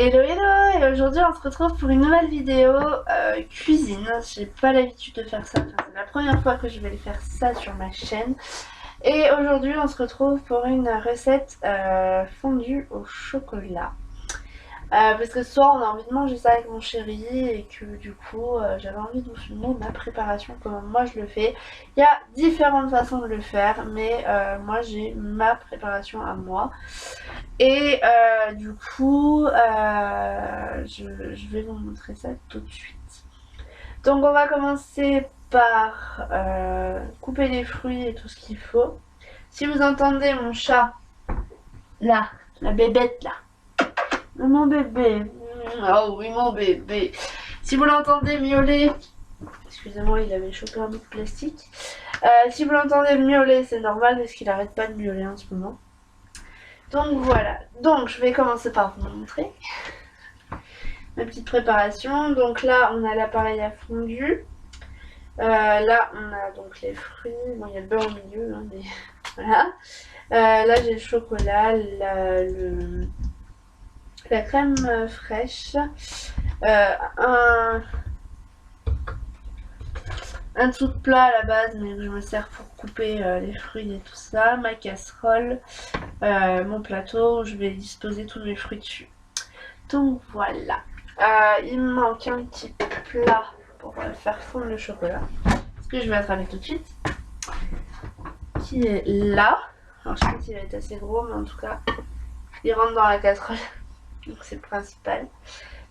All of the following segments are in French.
Hello hello, et aujourd'hui on se retrouve pour une nouvelle vidéo cuisine. J'ai pas l'habitude de faire ça, c'est la première fois que je vais faire ça sur ma chaîne. Et aujourd'hui on se retrouve pour une recette fondue au chocolat. Parce que ce soir on a envie de manger ça avec mon chéri et que du coup j'avais envie de vous filmer ma préparation, comment moi je le fais. Il y a différentes façons de le faire, mais moi j'ai ma préparation à moi. Et du coup je vais vous montrer ça tout de suite. Donc on va commencer par couper les fruits et tout ce qu'il faut. Si vous entendez mon chat là, la bébête là, mon bébé. Oh oui, mon bébé. Si vous l'entendez miauler, excusez-moi, il avait chopé un bout de plastique. Si vous l'entendez miauler, c'est normal parce qu'il arrête pas de miauler en ce moment. Donc voilà. Donc je vais commencer par vous montrer ma petite préparation. Donc là, on a l'appareil à fondu. Là, on a donc les fruits. Bon, il y a le beurre au milieu, hein, mais voilà. Là, j'ai le chocolat, la crème fraîche, un dessous de plat à la base, mais je me sers pour couper les fruits et tout ça, ma casserole, mon plateau où je vais disposer tous mes fruits dessus. Donc voilà. Il me manque un petit plat pour faire fondre le chocolat, ce que je vais attraper tout de suite, qui est là. Alors je pense qu'il va être assez gros, mais en tout cas, il rentre dans la casserole, donc c'est le principal.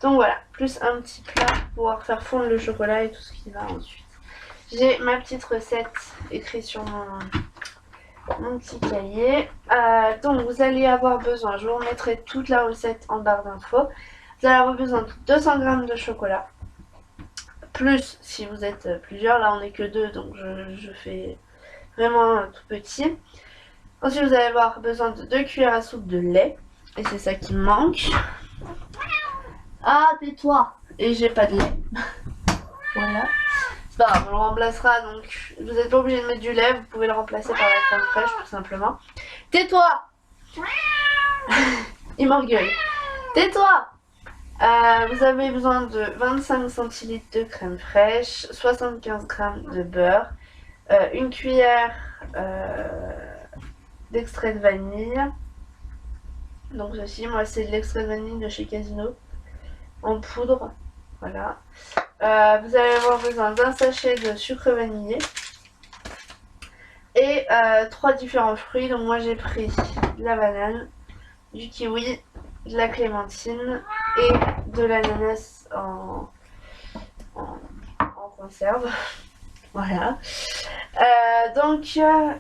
Donc voilà, plus un petit plat pour pouvoir faire fondre le chocolat et tout ce qui va ensuite. J'ai ma petite recette écrite sur mon petit cahier. Donc vous allez avoir besoin, je vous remettrai toute la recette en barre d'infos. Vous allez avoir besoin de 200 g de chocolat. Plus si vous êtes plusieurs, là on n'est que deux, donc je fais vraiment tout petit. Ensuite vous allez avoir besoin de 2 cuillères à soupe de lait. Et c'est ça qui me manque. Ah, tais-toi. Et j'ai pas de lait. Voilà. C'est pas grave, on le remplacera, donc vous n'êtes pas obligé de mettre du lait, vous pouvez le remplacer par la crème fraîche tout simplement. Tais-toi. Il m'engueule. Tais-toi. Vous avez besoin de 25 centilitres de crème fraîche, 75 g de beurre, une cuillère d'extrait de vanille. Donc ceci, moi c'est de l'extrait de vanille de chez Casino en poudre. Voilà. Vous allez avoir besoin d'un sachet de sucre vanillé et 3 différents fruits. Donc moi j'ai pris de la banane, du kiwi, de la clémentine et de l'ananas en conserve. Voilà.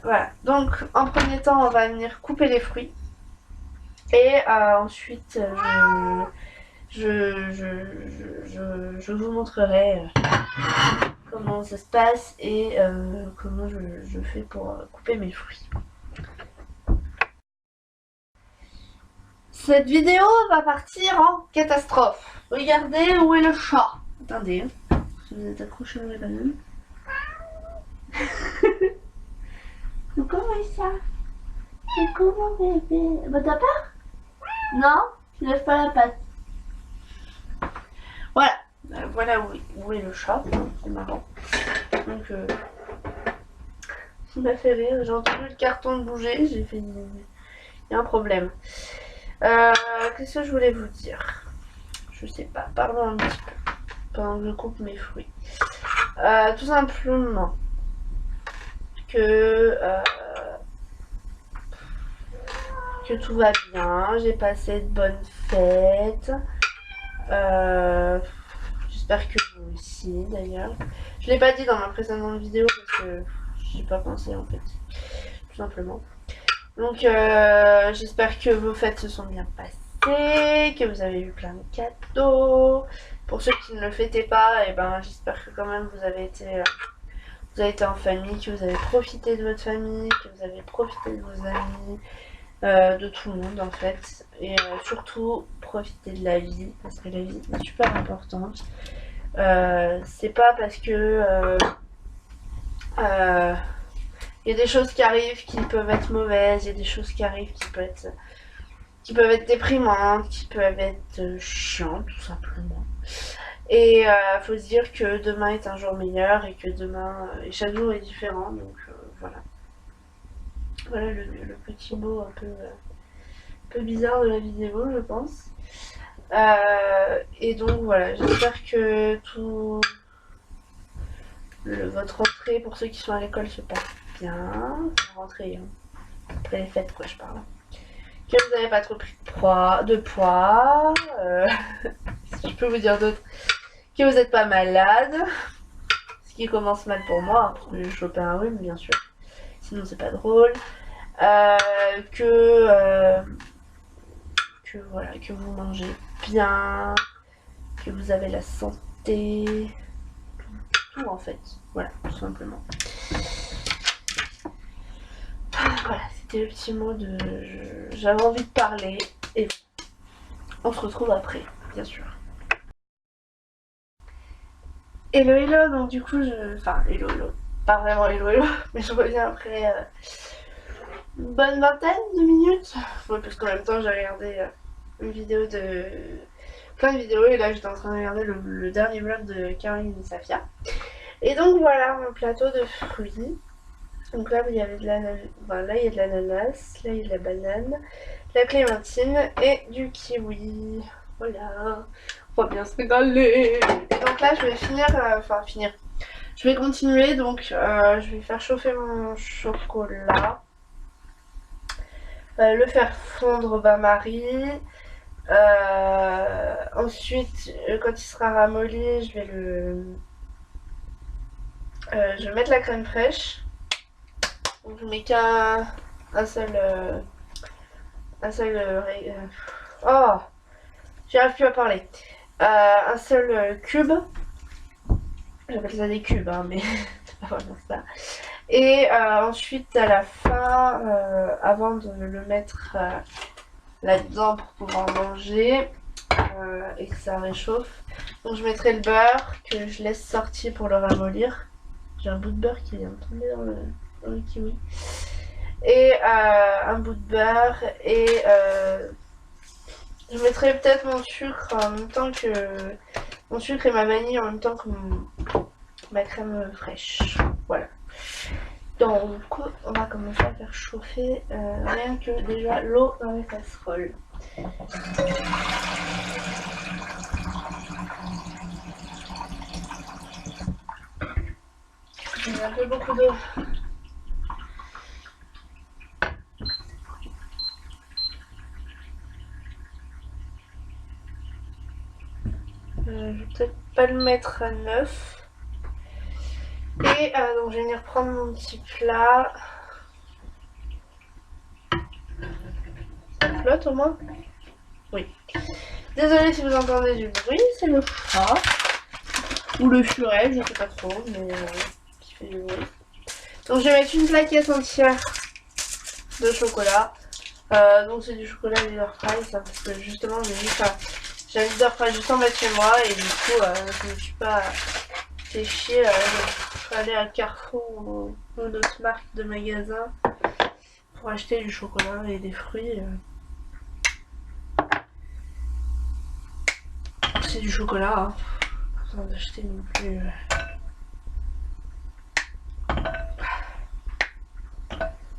Voilà. Donc en premier temps on va venir couper les fruits et ensuite je vous montrerai comment ça se passe et comment je fais pour couper mes fruits. Cette vidéo va partir en catastrophe. Regardez où est le chat. Attendez, si vous êtes accroché dans les bananes. Comment ça? C'est comment bébé? Bah t'as peur? Non? Tu lèves pas la patte. Voilà. Voilà où est le chat. C'est marrant. Donc il m'a fait rire. J'ai entendu le carton bouger. J'ai fait... Il y a un problème. Qu'est-ce que je voulais vous dire? Je sais pas. Parlons un petit peu pendant que je coupe mes fruits. Tout simplement que tout va bien. J'ai passé de bonnes fêtes. J'espère que vous aussi d'ailleurs. Je l'ai pas dit dans ma précédente vidéo parce que j'ai pas pensé en fait. Tout simplement. Donc j'espère que vos fêtes se sont bien passées, que vous avez eu plein de cadeaux. Pour ceux qui ne le fêtaient pas, et ben j'espère que quand même vous avez été en famille, que vous avez profité de votre famille, que vous avez profité de vos amis, de tout le monde en fait. Et surtout profiter de la vie, parce que la vie est super importante. C'est pas parce que il y a des choses qui arrivent qui peuvent être mauvaises, il y a des choses qui arrivent qui qui peuvent être déprimantes, qui peuvent être chiantes tout simplement. Et faut se dire que demain est un jour meilleur et que demain, et chaque jour est différent, donc voilà. Voilà le petit mot un peu bizarre de la vidéo, je pense. Et donc voilà, j'espère que tout votre rentrée pour ceux qui sont à l'école se passe bien. La rentrée, après les fêtes, quoi, je parle. Que vous n'avez pas trop pris de poids. Si je peux vous dire d'autres. Que vous n'êtes pas malade. Ce qui commence mal pour moi, parce que j'ai chopé un rhume, bien sûr. Sinon, c'est pas drôle. Que voilà, que vous mangez bien, que vous avez la santé, tout en fait, voilà, tout simplement. Voilà, c'était le petit mot de j'avais envie de parler et on se retrouve après, bien sûr. Hello hello, donc du coup enfin hello hello, pas vraiment hello hello, mais je reviens après une bonne vingtaine de minutes. Ouais, parce qu'en même temps j'ai regardé une vidéo de plein de vidéos et là j'étais en train de regarder le dernier vlog de Caroline et Safia. Et donc voilà mon plateau de fruits. Donc là il y avait de l'ananas, enfin, là il y a de l'ananas, là il y a de la banane, de la clémentine et du kiwi. Voilà, on va bien se régaler. Et donc là je vais finir. Je vais continuer, donc je vais faire chauffer mon chocolat, le faire fondre au bain-marie. Ensuite, quand il sera ramolli, je vais mettre la crème fraîche. Donc je mets qu'un seul oh, j'arrive plus à parler. Un seul cube. J'appelle ça des cubes, hein, mais c'est pas vraiment ça. Et ensuite, à la fin, avant de le mettre là-dedans pour pouvoir manger et que ça réchauffe, donc je mettrai le beurre que je laisse sortir pour le ramollir. J'ai un bout de beurre qui vient de tomber dans le kiwi. Et un bout de beurre et je mettrai peut-être mon sucre en même temps que mon sucre et ma vanille en même temps que ma crème fraîche. Voilà. Donc on va commencer à faire chauffer rien que déjà l'eau dans les casseroles. J'ai un peu beaucoup d'eau. Je vais peut-être pas le mettre à neuf. Et donc je vais venir prendre mon petit plat. Ça flotte au moins? Oui. Désolée si vous entendez du bruit, c'est le chat. Ou le furet, je sais pas trop, mais qui fait du bruit. Donc je vais mettre une plaquette entière de chocolat. Donc c'est du chocolat leader price, hein, parce que justement j'ai un leader price juste en bas de chez moi et du coup je me suis pas fait chier je suis allée à Carrefour ou d'autres marques de magasins pour acheter du chocolat et des fruits. C'est du chocolat, hein. Pas besoin d'acheter non plus.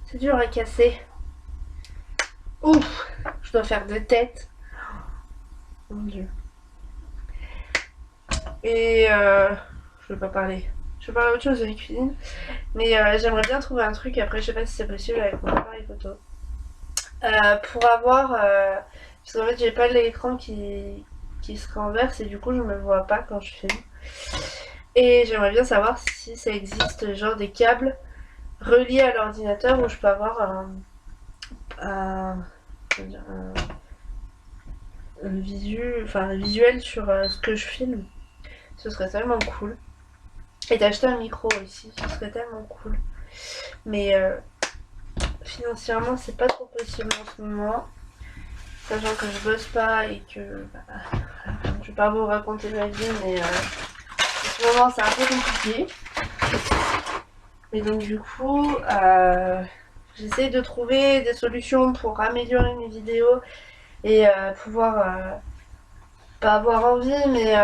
C'est dur à casser. Ouf, je dois faire deux têtes. Mon dieu. Et je vais pas parler. Je vais parler autre chose de la cuisine. Mais j'aimerais bien trouver un truc, après je sais pas si c'est possible avec mon appareil photo. Pour avoir... parce qu'en fait j'ai pas l'écran qui se renverse et du coup je me vois pas quand je filme. Et j'aimerais bien savoir si ça existe genre des câbles reliés à l'ordinateur où je peux avoir un visuel sur ce que je filme. Ce serait tellement cool. Et d'acheter un micro aussi, ce serait tellement cool. Mais financièrement c'est pas trop possible en ce moment. Sachant que je bosse pas et que je vais pas vous raconter ma vie, mais en ce moment c'est un peu compliqué. Et donc du coup j'essaie de trouver des solutions pour améliorer mes vidéos et pouvoir pas avoir envie, mais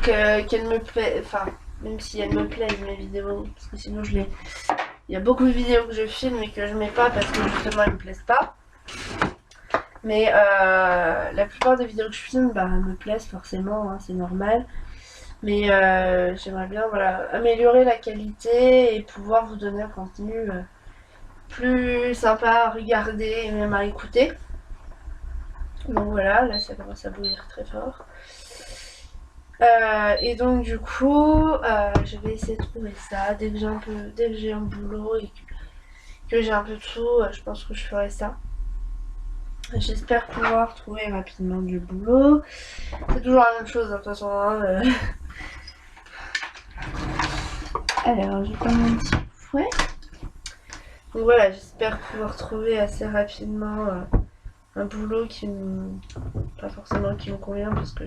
qu'elle me plaît, enfin, même si elle me plaît mes vidéos, parce que sinon je les... Il y a beaucoup de vidéos que je filme et que je mets pas parce que justement elles me plaisent pas. Mais la plupart des vidéos que je filme bah, me plaisent forcément, hein, c'est normal. Mais j'aimerais bien voilà, améliorer la qualité et pouvoir vous donner un contenu plus sympa à regarder et même à écouter. Donc voilà, là ça commence à bouillir très fort. Et donc du coup, je vais essayer de trouver ça dès que j'ai un boulot et que j'ai un peu de sous, je pense que je ferai ça. J'espère pouvoir trouver rapidement du boulot. C'est toujours la même chose de toute façon. Hein, Alors, j'ai pas mon petit fouet. Donc voilà, j'espère pouvoir trouver assez rapidement un boulot qui me... pas forcément qui me convient parce que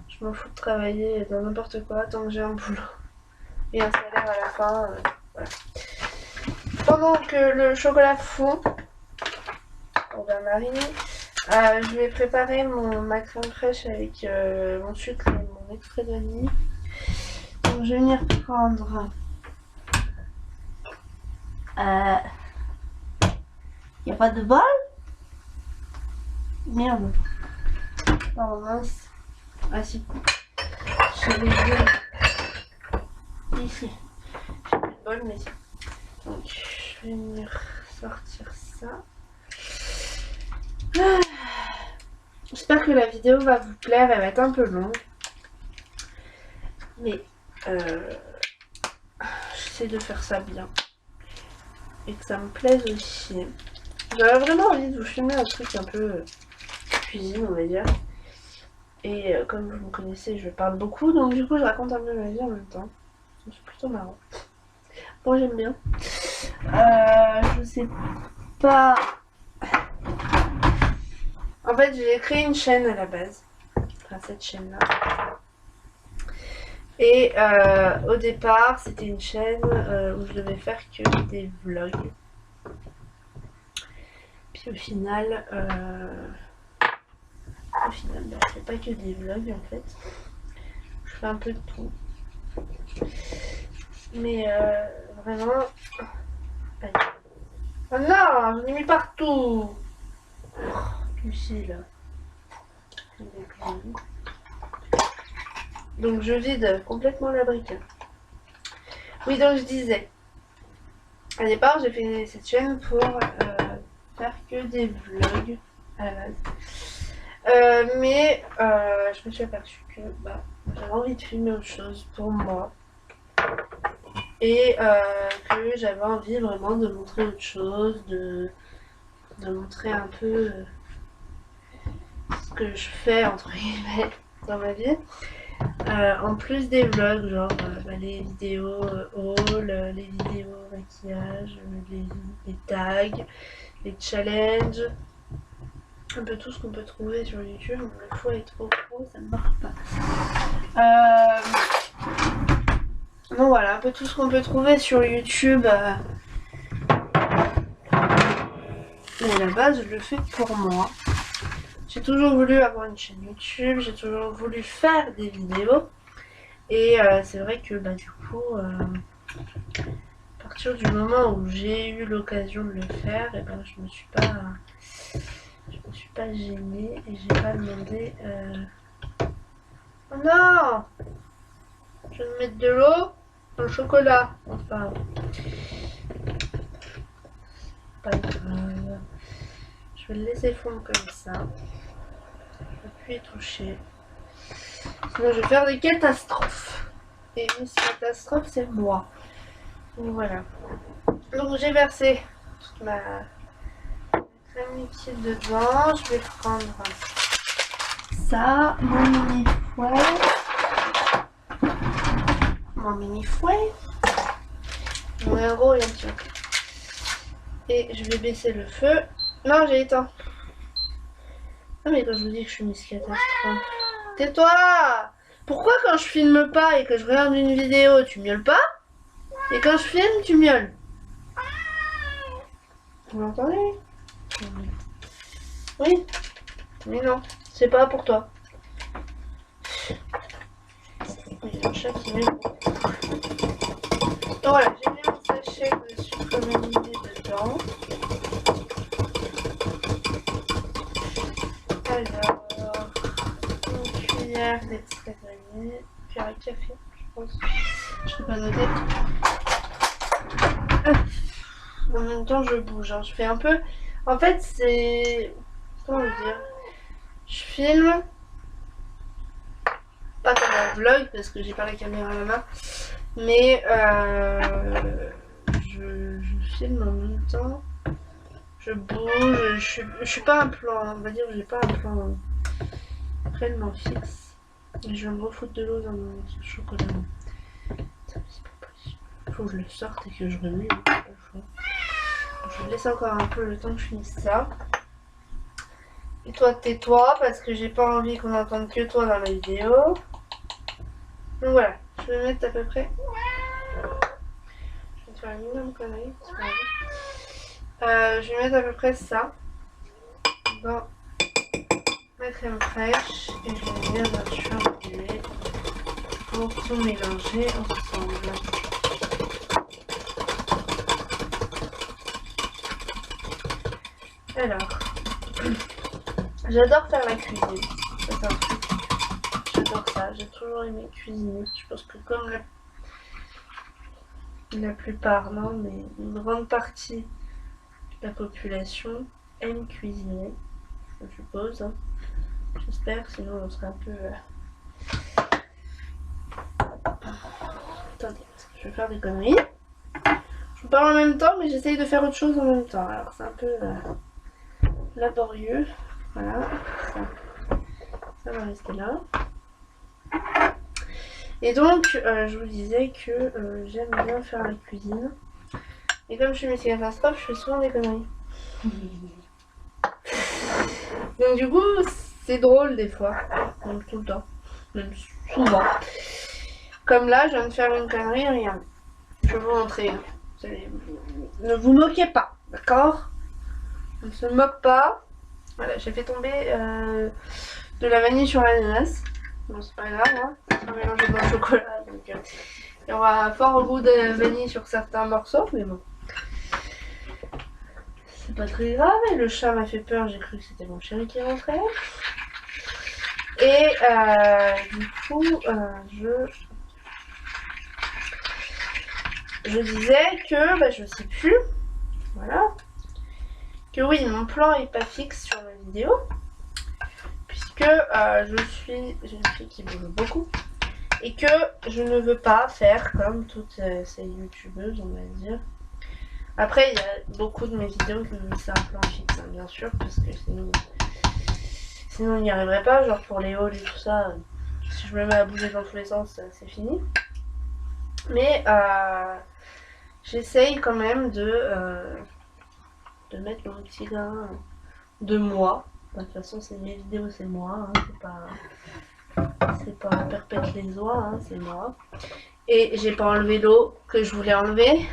je m'en fous de travailler dans n'importe quoi tant que j'ai un boulot et un salaire à la fin. Voilà. Pendant que le chocolat fond, on va mariner. Je vais préparer ma crème fraîche avec mon sucre et mon extrait de vanille. Donc je vais venir prendre y a pas de bol? Merde. Oh mince. Ah si. J'ai les deux ici. J'ai plus de bol mais si. Donc je vais venir sortir ça. J'espère que la vidéo va vous plaire, elle va être un peu longue. Mais j'essaie de faire ça bien. Et que ça me plaise aussi. J'avais vraiment envie de vous filmer un truc un peu cuisine, on va dire. Et comme vous me connaissez, je parle beaucoup, donc du coup je raconte un peu ma vie en même temps. C'est plutôt marrant. Bon, j'aime bien. Je sais pas... En fait, j'ai créé une chaîne à la base. Enfin, cette chaîne-là. Et au départ, c'était une chaîne où je devais faire que des vlogs. Puis au final, bah, c'est pas que des vlogs en fait. Je fais un peu de tout. Mais vraiment... Oh non, j'en ai mis partout. Lucie là. Donc je vide complètement la brique. Oui, donc je disais. À départ, j'ai fait cette chaîne pour faire que des vlogs à la base. Mais je me suis aperçue que bah, j'avais envie de filmer autre chose pour moi. Et que j'avais envie vraiment de montrer autre chose, de montrer un peu ce que je fais entre guillemets dans ma vie. En plus des vlogs, genre bah, les vidéos haul, les vidéos maquillage, les tags, les challenges, un peu tout ce qu'on peut trouver sur YouTube. Le foie est trop gros, ça ne marche pas. Donc voilà, un peu tout ce qu'on peut trouver sur YouTube. Mais à la base, je le fais pour moi. J'ai toujours voulu avoir une chaîne YouTube, j'ai toujours voulu faire des vidéos. Et c'est vrai que bah, du coup, à partir du moment où j'ai eu l'occasion de le faire, et ben, je me suis pas gênée et j'ai pas demandé... Oh non! Je vais mettre de l'eau dans le chocolat. Enfin, pas grave. Je vais le laisser fondre comme ça. Je vais plus y toucher. Sinon, je vais faire des catastrophes. Et Miss Catastrophe, c'est moi. Donc voilà. Donc j'ai versé toute ma crème liquide dedans. Je vais prendre ça, mon mini fouet. Mon mini fouet. J'en ai un gros et un petit. Et je vais baisser le feu. Non, j'ai éteint. Ah mais quand je vous dis que je suis Miss Catastrophe. Tais-toi! Pourquoi quand je filme pas et que je regarde une vidéo, tu miaules pas? Et quand je filme, tu miaules? Vous l'entendez? Oui. Mais non, c'est pas pour toi. Il y a un chat qui met. Donc voilà, j'ai mis mon sachet de sucre vanillé dedans. Alors, une cuillère d'extrait de vanille, cuillère à café, je pense. Je peux pas noter. En même temps, je bouge. Hein. Je fais un peu. En fait, c'est. Comment dire? Je filme. Pas comme un vlog parce que j'ai pas la caméra à la main. Mais je filme en même temps. Je bouge. Je suis pas un plan. On va dire que j'ai pas un plan réellement fixe. Et je vais me refoutre de l'eau dans mon chocolat. C'est pas possible. Faut que je le sorte et que je remue. Je laisse encore un peu le temps que je finisse ça. Et toi, tais-toi parce que j'ai pas envie qu'on entende que toi dans la vidéo. Donc voilà, je vais mettre à peu près. Je vais te faire une énorme connerie. Je vais mettre à peu près ça dans ma crème fraîche et je vais bien sûr remuer pour tout mélanger ensemble. Alors, j'adore faire la cuisine. Ça, c'est un truc. J'adore ça. J'ai toujours aimé cuisiner. Je pense que comme la plupart, non, mais une grande partie de la population aime cuisiner, je suppose. Hein. J'espère, sinon on serait un peu. Attendez, parce que je vais faire des conneries. Je vous parle en même temps, mais j'essaye de faire autre chose en même temps. Alors c'est un peu laborieux. Voilà, ça va rester là. Et donc, je vous disais que j'aime bien faire la cuisine. Et comme je suis métier catastrophe, je fais souvent des conneries. Donc du coup, c'est drôle des fois. Donc tout le temps. Même souvent. Comme là, je viens de faire une connerie, regarde. Je vais vous montrer. Ne vous moquez pas, d'accord? On ne se moque pas. Voilà, j'ai fait tomber de la vanille sur l'ananas. Bon, c'est pas grave, hein. On va mélanger dans le chocolat. Donc, il y aura fort goût de vanille sur certains morceaux, mais bon. C'est pas très grave. Et le chat m'a fait peur, j'ai cru que c'était mon chéri qui rentrait. Et du coup, je disais que, bah, je sais plus. Voilà. Que oui, mon plan est pas fixe sur la vidéo. Puisque je suis une fille qui bouge beaucoup. Et que je ne veux pas faire comme toutes ces youtubeuses, on va dire. Après, il y a beaucoup de mes vidéos qui me c'est un plan fixe, hein, bien sûr, parce que sinon on n'y arriverait pas. Genre pour les hauls et tout ça, si je me mets à bouger dans tous les sens, c'est fini. Mais j'essaye quand même de mettre mon petit grain de moi. De toute façon, c'est mes vidéos, c'est moi, hein, c'est pas perpète les oies, hein, c'est moi. Et j'ai pas enlevé l'eau que je voulais enlever.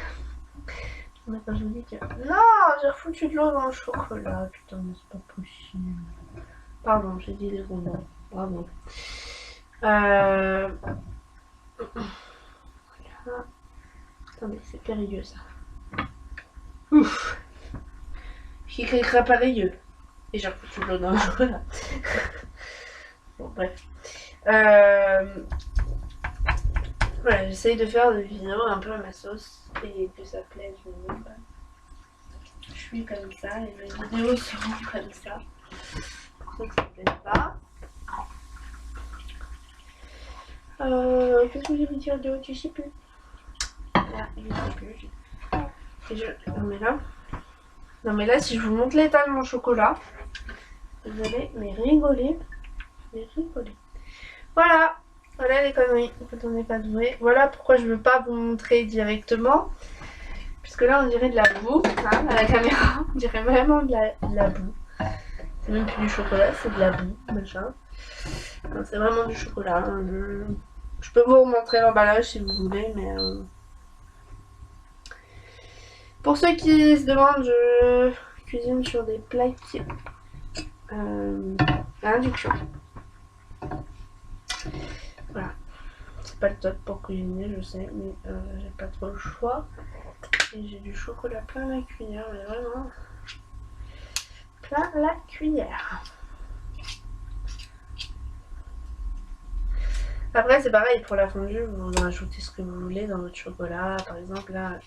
Mais quand je vous dis que... Non, j'ai refoutu de l'eau dans le chocolat. Putain, mais c'est pas possible. Pardon, j'ai dit des gros mots. Bravo. Attendez, c'est périlleux ça. Ouf. Qui criera périlleux. Et j'ai refoutu de l'eau dans le chocolat. Bon, bref. Voilà, j'essaye de faire des vidéos un peu à ma sauce et que ça plaise. Je suis comme ça et les vidéos seront comme ça. Pour ceux que ça ne plaise pas. Qu'est-ce que j'ai pu dire de haut? Je sais plus. Là, je sais plus. Et non mais là. Non mais là, si je vous montre l'état de mon chocolat, vous allez mais rigoler. Mais rigoler. Voilà. Voilà les conneries quand on n'est pas doué. Voilà pourquoi je veux pas vous montrer directement. Puisque là on dirait de la boue, hein, à la caméra. On dirait vraiment de la boue. C'est même plus du chocolat, c'est de la boue, machin. C'est vraiment du chocolat. Hein. Je peux vous montrer l'emballage si vous voulez, mais... Pour ceux qui se demandent, je cuisine sur des plaques induction. Voilà. C'est pas le top pour cuisiner, je sais, mais j'ai pas trop le choix. Et j'ai du chocolat plein la cuillère, mais vraiment plein la cuillère. Après c'est pareil pour la fondue, vous rajoutez ce que vous voulez dans votre chocolat. Par exemple là,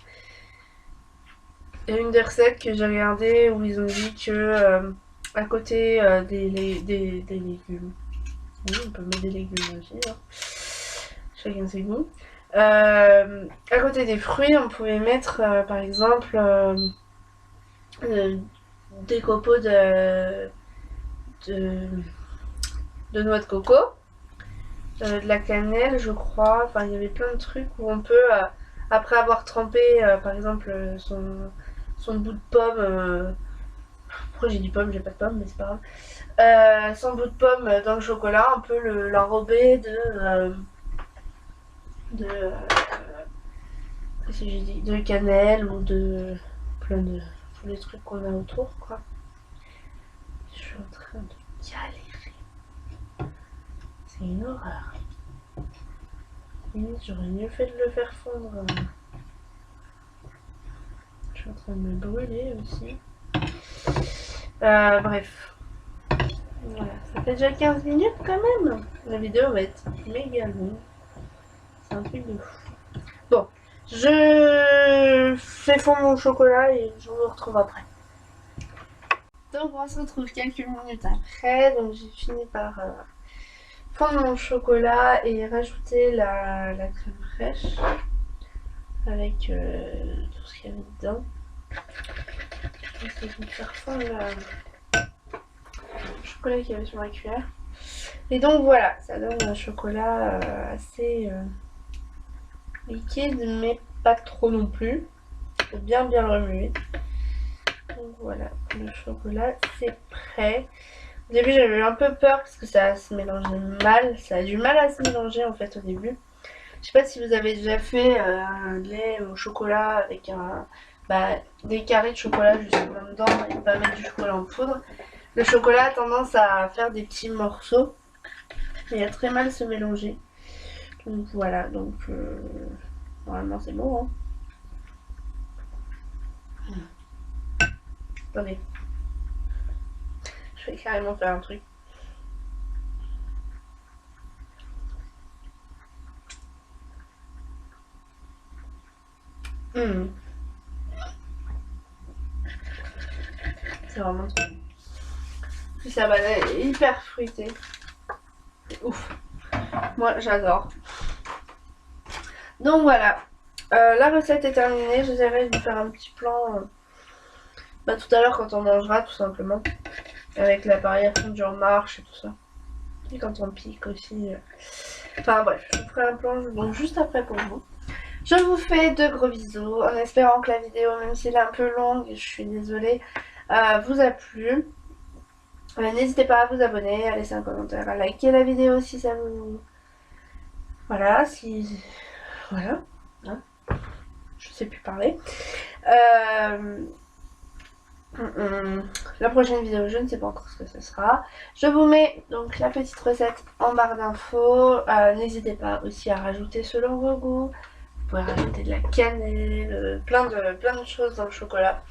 il y a une des recettes que j'ai regardé où ils ont dit que à côté des légumes, oui, on peut mettre des légumes aussi, hein. Chacun ses goûts. À côté des fruits, on pouvait mettre par exemple des copeaux de, de noix de coco, de la cannelle, je crois. Enfin, il y avait plein de trucs où on peut, après avoir trempé par exemple son bout de pomme, pourquoi j'ai dit pomme, j'ai pas de pomme, mais c'est pas grave. Son bout de pomme dans le chocolat, on peut l'enrober de qu'est-ce que j'ai dit, de cannelle ou de plein de tous les trucs qu'on a autour, quoi. Je suis en train de galérer. C'est une horreur. Limite, j'aurais mieux fait de le faire fondre. Je suis en train de me brûler aussi. Bref. Voilà, ça fait déjà 15 minutes quand même. La vidéo va être méga longue. C'est un truc de fou. Bon, je fais fondre mon chocolat et je vous retrouve après. Donc on se retrouve quelques minutes après. Donc j'ai fini par fondre mon chocolat et rajouter la crème fraîche avec tout ce qu'il y avait dedans. Je vais essayer de faire fondre le chocolat qu'il y avait sur la cuillère. Et donc voilà, ça donne un chocolat assez liquide, mais pas trop non plus. Il faut bien le remuer. Donc voilà, le chocolat c'est prêt. Au début j'avais eu un peu peur parce que ça se mélangeait mal. Ça a du mal à se mélanger en fait au début. Je sais pas si vous avez déjà fait un lait au chocolat avec des carrés de chocolat juste là-dedans et pas mettre du chocolat en poudre. Le chocolat a tendance à faire des petits morceaux et à très mal se mélanger. Donc voilà, donc normalement c'est bon. Hein. Attendez. Je vais carrément faire un truc. C'est vraiment trop bon. Puis sa banane est hyper fruitée. C'est ouf. Moi j'adore. Donc voilà. La recette est terminée. J'essaierai de vous faire un petit plan tout à l'heure quand on mangera tout simplement. Avec l'appareil à fondue en marche et tout ça. Et quand on pique aussi. Enfin bref, je vous ferai un plan donc juste après pour vous. Je vous fais de gros bisous en espérant que la vidéo, même si elle est un peu longue, je suis désolée, vous a plu. N'hésitez pas à vous abonner, à laisser un commentaire, à liker la vidéo si ça vous... Voilà, si... Voilà. Hein, je sais plus parler. La prochaine vidéo, je ne sais pas encore ce que ce sera. Je vous mets donc la petite recette en barre d'infos. N'hésitez pas aussi à rajouter selon vos goûts. Vous pouvez rajouter de la cannelle, plein de choses dans le chocolat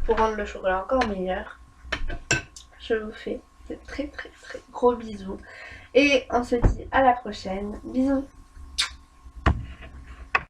pour rendre le chocolat encore meilleur. Je vous fais de très gros bisous. Et on se dit à la prochaine. Bisous.